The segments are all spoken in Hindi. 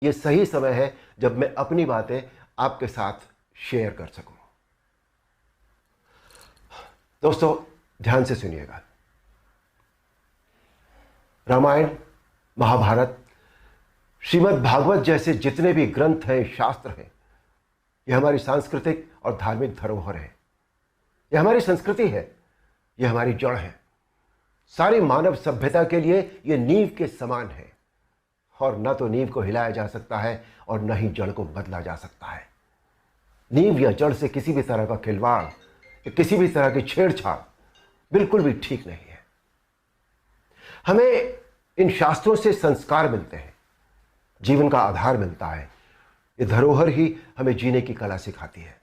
ये सही समय है जब मैं अपनी बातें आपके साथ शेयर कर सकूं। दोस्तों, ध्यान से सुनिएगा। रामायण, महाभारत, श्रीमद् भागवत जैसे जितने भी ग्रंथ हैं, शास्त्र हैं, ये हमारी सांस्कृतिक और धार्मिक धरोहर है। यह हमारी संस्कृति है, यह हमारी जड़ है। सारी मानव सभ्यता के लिए यह नींव के समान है, और न तो नींव को हिलाया जा सकता है और न ही जड़ को बदला जा सकता है। नींव या जड़ से किसी भी तरह का खिलवाड़, किसी भी तरह की छेड़छाड़ बिल्कुल भी ठीक नहीं है। हमें इन शास्त्रों से संस्कार मिलते हैं, जीवन का आधार मिलता है। ये धरोहर ही हमें जीने की कला सिखाती है।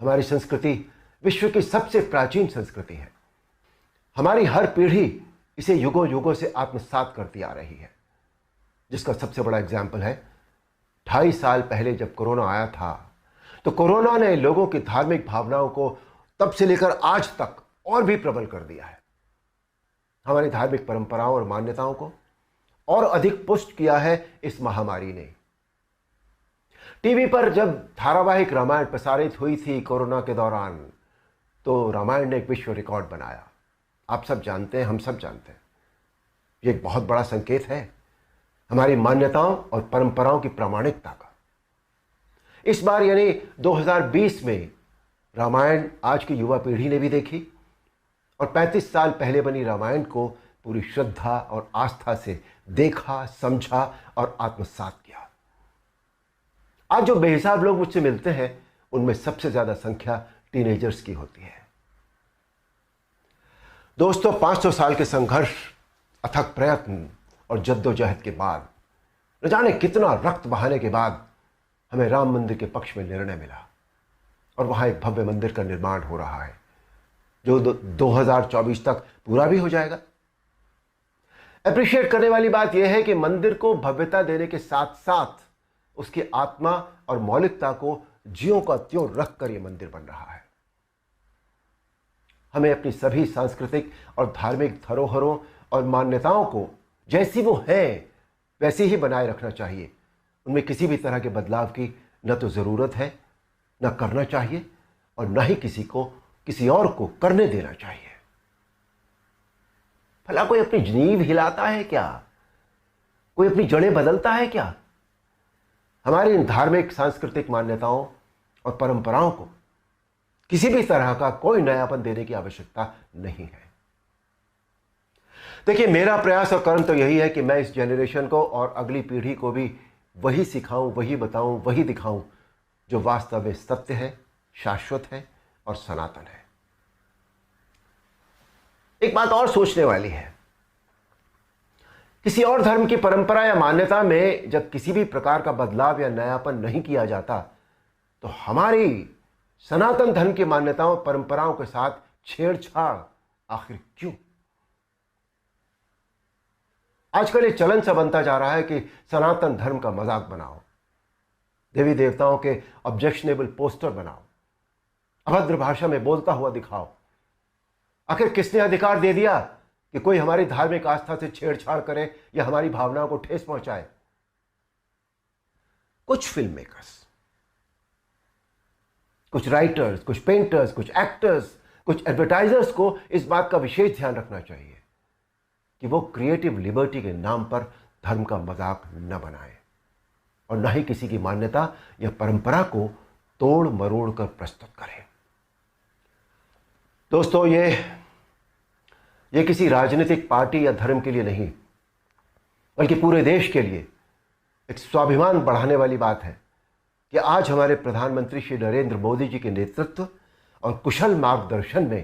हमारी संस्कृति विश्व की सबसे प्राचीन संस्कृति है। हमारी हर पीढ़ी इसे युगों युगों से आत्मसात करती आ रही है, जिसका सबसे बड़ा एग्जाम्पल है 2.5 साल पहले जब कोरोना आया था, तो कोरोना ने लोगों की धार्मिक भावनाओं को तब से लेकर आज तक और भी प्रबल कर दिया है। हमारी धार्मिक परंपराओं और मान्यताओं को और अधिक पुष्ट किया है इस महामारी ने। टीवी पर जब धारावाहिक रामायण प्रसारित हुई थी कोरोना के दौरान, तो रामायण ने एक विश्व रिकॉर्ड बनाया। आप सब जानते हैं, हम सब जानते हैं। ये एक बहुत बड़ा संकेत है हमारी मान्यताओं और परंपराओं की प्रामाणिकता का। इस बार यानी 2020 में रामायण आज की युवा पीढ़ी ने भी देखी, और 35 साल पहले बनी रामायण को पूरी श्रद्धा और आस्था से देखा, समझा और आत्मसात किया। आज जो बेहिसाब लोग मुझसे मिलते हैं, उनमें सबसे ज्यादा संख्या टीनेजर्स की होती है। दोस्तों, 500 साल के संघर्ष, अथक प्रयत्न और जद्दोजहद के बाद, न जाने कितना रक्त बहाने के बाद हमें राम मंदिर के पक्ष में निर्णय मिला, और वहां एक भव्य मंदिर का निर्माण हो रहा है जो 2024 तक पूरा भी हो जाएगा। अप्रिशिएट करने वाली बात यह है कि मंदिर को भव्यता देने के साथ साथ उसकी आत्मा और मौलिकता को ज्यों का त्यों रखकर यह मंदिर बन रहा है। हमें अपनी सभी सांस्कृतिक और धार्मिक धरोहरों और मान्यताओं को जैसी वो है वैसी ही बनाए रखना चाहिए। उनमें किसी भी तरह के बदलाव की न तो जरूरत है, न करना चाहिए, और न ही किसी और को करने देना चाहिए। भला कोई अपनी नींव हिलाता है क्या? कोई अपनी जड़ें बदलता है क्या? हमारी इन धार्मिक सांस्कृतिक मान्यताओं और परंपराओं को किसी भी तरह का कोई नयापन देने की आवश्यकता नहीं है। देखिए, मेरा प्रयास और कर्म तो यही है कि मैं इस जनरेशन को और अगली पीढ़ी को भी वही सिखाऊं, वही बताऊं, वही दिखाऊं जो वास्तव में सत्य है, शाश्वत है और सनातन है। एक बात और सोचने वाली है, किसी और धर्म की परंपरा या मान्यता में जब किसी भी प्रकार का बदलाव या नयापन नहीं किया जाता, तो हमारी सनातन धर्म की मान्यताओं परंपराओं के साथ छेड़छाड़ आखिर क्यों? आजकल ये चलन सा बनता जा रहा है कि सनातन धर्म का मजाक बनाओ, देवी देवताओं के ऑब्जेक्शनेबल पोस्टर बनाओ, अभद्र भाषा में बोलता हुआ दिखाओ। आखिर किसने अधिकार दे दिया कि कोई हमारी धार्मिक आस्था से छेड़छाड़ करे या हमारी भावनाओं को ठेस पहुंचाए? कुछ फिल्म मेकर्स, कुछ राइटर्स, कुछ पेंटर्स, कुछ एक्टर्स, कुछ एडवर्टाइजर्स को इस बात का विशेष ध्यान रखना चाहिए कि वो क्रिएटिव लिबर्टी के नाम पर धर्म का मजाक न बनाए और न ही किसी की मान्यता या परंपरा को तोड़ मरोड़ कर प्रस्तुत करें। दोस्तों, ये किसी राजनीतिक पार्टी या धर्म के लिए नहीं, बल्कि पूरे देश के लिए एक स्वाभिमान बढ़ाने वाली बात है कि आज हमारे प्रधानमंत्री श्री नरेंद्र मोदी जी के नेतृत्व और कुशल मार्गदर्शन में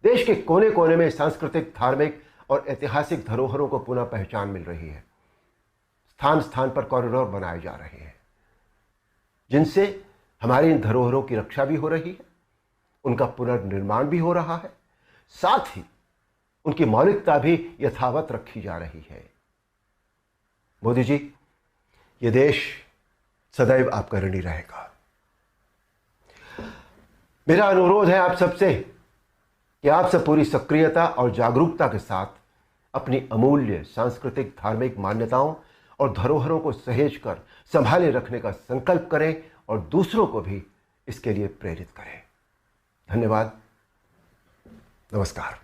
देश के कोने कोने में सांस्कृतिक, धार्मिक और ऐतिहासिक धरोहरों को पुनः पहचान मिल रही है। स्थान स्थान पर कॉरिडोर बनाए जा रहे हैं, जिनसे हमारी इन धरोहरों की रक्षा भी हो रही है, उनका पुनर्निर्माण भी हो रहा है, साथ ही उनकी मौलिकता भी यथावत रखी जा रही है। मोदी जी, ये देश सदैव आपका ऋणी रहेगा। मेरा अनुरोध है आप सबसे कि आप सब पूरी सक्रियता और जागरूकता के साथ अपनी अमूल्य सांस्कृतिक, धार्मिक मान्यताओं और धरोहरों को सहेज कर संभाले रखने का संकल्प करें और दूसरों को भी इसके लिए प्रेरित करें। धन्यवाद। नमस्कार।